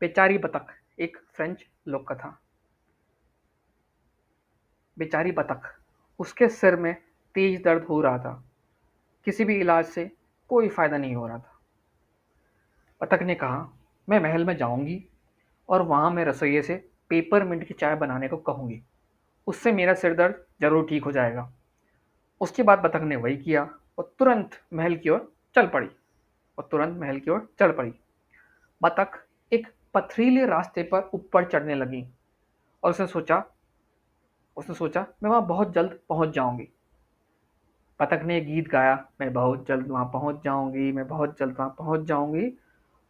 बेचारी बतख। एक फ्रेंच लोक कथा। बेचारी बतख, उसके सिर में तेज दर्द हो रहा था। किसी भी इलाज से कोई फायदा नहीं हो रहा था। बतख ने कहा, मैं महल में जाऊंगी और वहां मैं रसोइये से पेपरमिंट की चाय बनाने को कहूंगी। उससे मेरा सिर दर्द जरूर ठीक हो जाएगा। उसके बाद बतख ने वही किया और तुरंत महल की ओर चल पड़ी। बतख एक पथरीले रास्ते पर ऊपर चढ़ने लगी और उसने सोचा मैं वहां बहुत जल्द पहुंच जाऊंगी। बतख ने गीत गाया, मैं बहुत जल्द वहां पहुंच जाऊंगी, मैं बहुत जल्द वहां पहुंच जाऊंगी।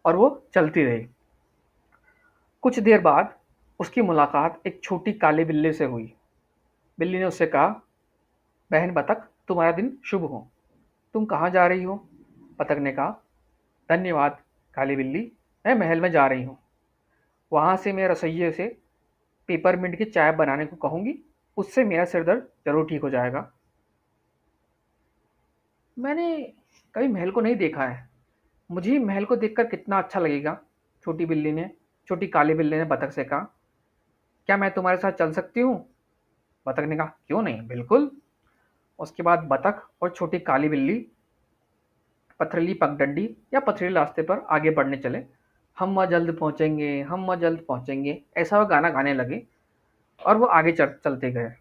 और वो चलती रही। कुछ देर बाद उसकी मुलाकात एक छोटी काली बिल्ली से हुई। बिल्ली ने उससे कहा, बहन बतख, तुम्हारा दिन शुभ हो। तुम कहाँ जा रही हो? बतख ने कहा, धन्यवाद काली बिल्ली, मैं महल में जा रही हूँ। वहां से मैं रसोइये से पेपरमिंट की चाय बनाने को कहूंगी। उससे मेरा सिर दर्द जरूर ठीक हो जाएगा। मैंने कभी महल को नहीं देखा है। मुझे महल को देखकर कितना अच्छा लगेगा। छोटी बिल्ली ने छोटी काली बिल्ली ने बतख से कहा, क्या मैं तुम्हारे साथ चल सकती हूँ? बतख ने कहा, क्यों नहीं, बिल्कुल। उसके बाद बतख और छोटी काली बिल्ली पथरीली पगडंडी या पथरीले रास्ते पर आगे बढ़ने चले। हम वहाँ जल्द पहुँचेंगे, हम वहाँ जल्द पहुँचेंगे, ऐसा वो गाना गाने लगे। और वो आगे चलते गए।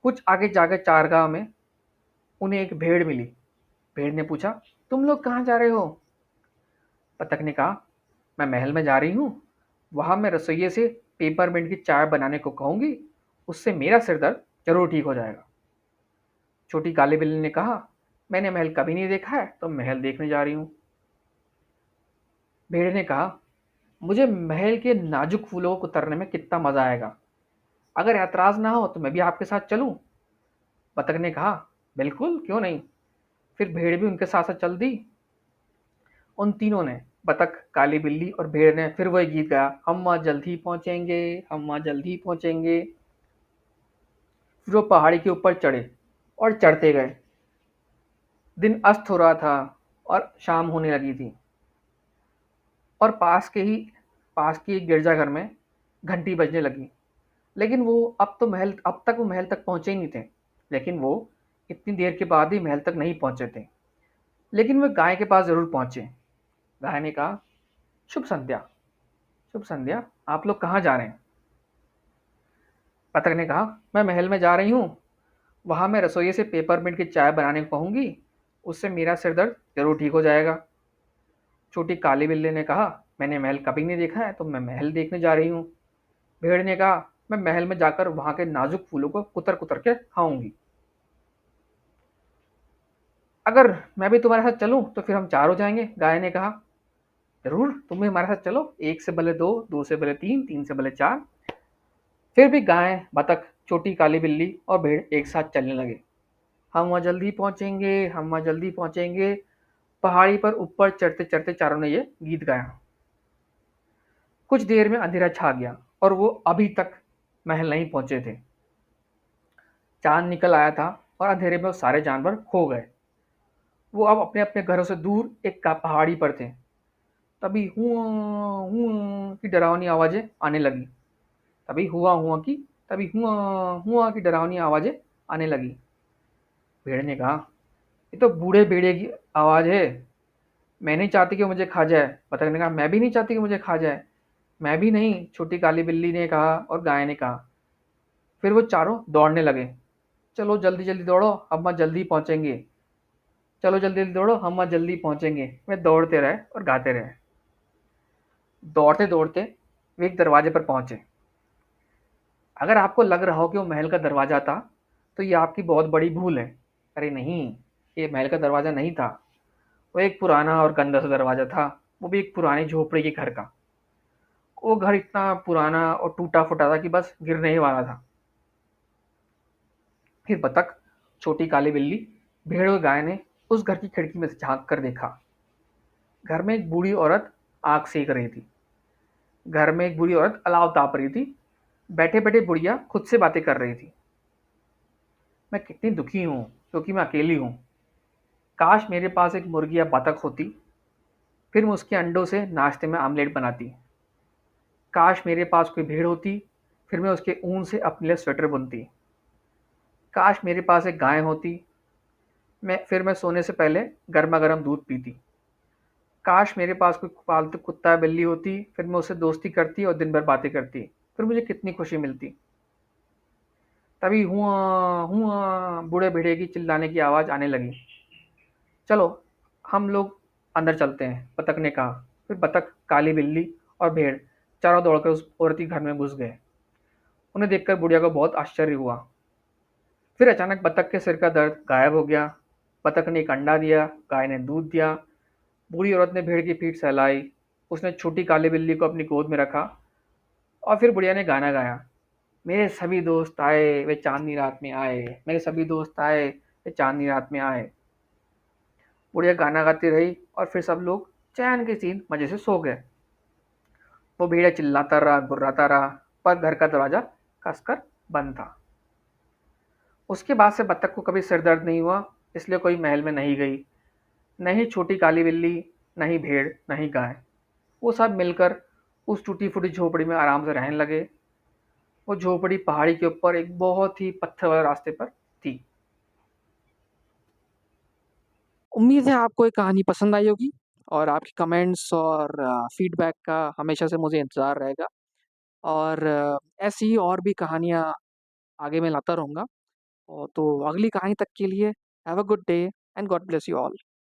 कुछ आगे जाकर चारगाह में उन्हें एक भेड़ मिली। भेड़ ने पूछा, तुम लोग कहाँ जा रहे हो? बतख ने कहा, मैं महल में जा रही हूँ। वहां मैं रसोइये से पेपरमिंट की चाय बनाने को कहूंगी। उससे मेरा सिर दर्द जरूर ठीक हो जाएगा। छोटी काली बिल्ली ने कहा, मैंने महल कभी नहीं देखा है, तो महल देखने जा रही हूँ। भेड़ ने कहा, मुझे महल के नाजुक फूलों को उतरने में कितना मजा आएगा। अगर ऐतराज ना हो तो मैं भी आपके साथ चलूं? बतख ने कहा, बिल्कुल, क्यों नहीं। फिर भेड़ भी उनके साथ साथ चल दी। उन तीनों ने, बतख, काली बिल्ली और भेड़ ने, फिर वही गीत गाया, हम वहां जल्द ही पहुंचेंगे, हम वहां जल्द ही पहुंचेंगे। फिर वो पहाड़ी के ऊपर चढ़े और चढ़ते गए। दिन अस्त हो रहा था और शाम होने लगी थी। और पास के एक गिरजाघर में घंटी बजने लगी। लेकिन वो अब तक वो महल तक पहुंचे ही नहीं थे। लेकिन वो इतनी देर के बाद ही महल तक नहीं पहुंचे थे। लेकिन वे गाय के पास जरूर पहुंचे। गाय ने कहा, शुभ संध्या, शुभ संध्या, आप लोग कहाँ जा रहे हैं? बतख ने कहा, मैं महल में जा रही हूँ। वहां मैं रसोइये से पेपरमिंट की चाय बनाने को कहूंगी। उससे मेरा सिर दर्द जरूर ठीक हो जाएगा। छोटी काली बिल्ली ने कहा, मैंने महल कभी नहीं देखा है, तो मैं महल देखने जा रही हूँ। भेड़ ने कहा, मैं महल में जाकर वहां के नाजुक फूलों को कुतर कुतर के खाऊंगी। अगर मैं भी तुम्हारे साथ चलूं तो फिर हम चार हो जाएंगे, गाय ने कहा। जरूर, तुम भी हमारे साथ चलो। एक से भले दो, दो से भले तीन, तीन से भले चार। फिर भी गाय, बतख, छोटी काली बिल्ली और भेड़ एक साथ चलने लगे। हम वहां जल्दी पहुंचेंगे, हम वहां जल्दी पहुंचेंगे। पहाड़ी पर ऊपर चढ़ते चढ़ते चारों ने ये गीत गाया। कुछ देर में अंधेरा छा गया और वो अभी तक महल नहीं पहुंचे थे। चांद निकल आया था और अंधेरे में वो सारे जानवर खो गए। वो अब अपने अपने घरों से दूर एक पहाड़ी पर थे। तभी हुआ हुआ की डरावनी आवाजें आने लगी। तभी हुआ हुआ की तभी हुआ हुआ की डरावनी आवाजें आने लगी। भेड़ ने कहा, ये तो बूढ़े भेड़िए की आवाज है। मैं नहीं चाहती कि वो मुझे खा जाए। बतख ने कहा, मैं भी नहीं चाहती कि मुझे खा जाए। मैं भी नहीं, छोटी काली बिल्ली ने कहा और गाय ने कहा। फिर वो चारों दौड़ने लगे। चलो जल्दी जल्दी दौड़ो, हम वहाँ जल्दी पहुंचेंगे। चलो जल्दी जल्दी दौड़ो, हम वहाँ जल्दी पहुंचेंगे। वे दौड़ते रहे और गाते रहे। दौड़ते दौड़ते वे एक दरवाजे पर पहुंचे। अगर आपको लग रहा हो कि वो महल का दरवाजा था, तो ये आपकी बहुत बड़ी भूल है। अरे नहीं, ये महल का दरवाजा नहीं था। वो एक पुराना और गंदा सा दरवाजा था। वो भी एक पुरानी झोपड़ी के घर का। वो घर इतना पुराना और टूटा फूटा था कि बस गिरने ही वाला था। फिर बतख, छोटी काली बिल्ली, भेड़ और गाय ने उस घर की खिड़की में से झांक कर देखा। घर में एक बूढ़ी औरत आग सेक रही थी। घर में एक बूढ़ी औरत अलाव ताप रही थी। बैठे बैठे बुढ़िया खुद से बातें कर रही थी। मैं कितनी दुखी हूँ, क्योंकि मैं अकेली हूँ। काश मेरे पास एक मुर्गी या बतख होती। फिर मैं उसके अंडों से नाश्ते में आमलेट बनाती। काश मेरे पास कोई भेड़ होती, फिर मैं उसके ऊन से अपने लिए स्वेटर बुनती। काश मेरे पास एक गाय होती, मैं सोने से पहले गर्मा गर्म दूध पीती। काश मेरे पास कोई पालतू कुत्ता या बिल्ली होती, फिर मैं उससे दोस्ती करती और दिन भर बातें करती। फिर मुझे कितनी खुशी मिलती। तभी हुआ हुआ बूढ़े भेड़िए की चिल्लाने की आवाज़ आने लगी। चलो, हम लोग अंदर चलते हैं, बतख ने कहा। फिर बतख, काली बिल्ली और भेड़ चारों दौड़कर उस औरत के घर में घुस गए। उन्हें देखकर बुढ़िया को बहुत आश्चर्य हुआ। फिर अचानक बतख के सिर का दर्द गायब हो गया। बतख ने एक अंडा दिया, गाय ने दूध दिया। बूढ़ी औरत ने भेड़ की पीठ सहलाई। उसने छोटी काली बिल्ली को अपनी गोद में रखा और फिर बुढ़िया ने गाना गाया। मेरे सभी दोस्त आए, वे चांदनी रात में आए। मेरे सभी दोस्त आए, वे चांदनी रात में आए। बुढ़िया गाना गाती रही और फिर सब लोग चैन की नींद मजे से सो गए। वो भेड़िया चिल्लाता रहा, गुर्राता रहा, पर घर का दरवाजा कसकर बंद था। उसके बाद से बत्तख को कभी सिर दर्द नहीं हुआ, इसलिए कोई महल में नहीं गई। न ही छोटी काली बिल्ली, न ही भेड़, न ही गाय। वो सब मिलकर उस टूटी फूटी झोपड़ी में आराम से रहने लगे। वो झोपड़ी पहाड़ी के ऊपर एक बहुत ही पत्थर वाले रास्ते पर थी। उम्मीद है आपको ये कहानी पसंद आई होगी और आपके कमेंट्स और फीडबैक का हमेशा से मुझे इंतज़ार रहेगा। और ऐसी ही और भी कहानियाँ आगे मैं लाता रहूँगा। तो अगली कहानी तक के लिए have a good day and God bless you all.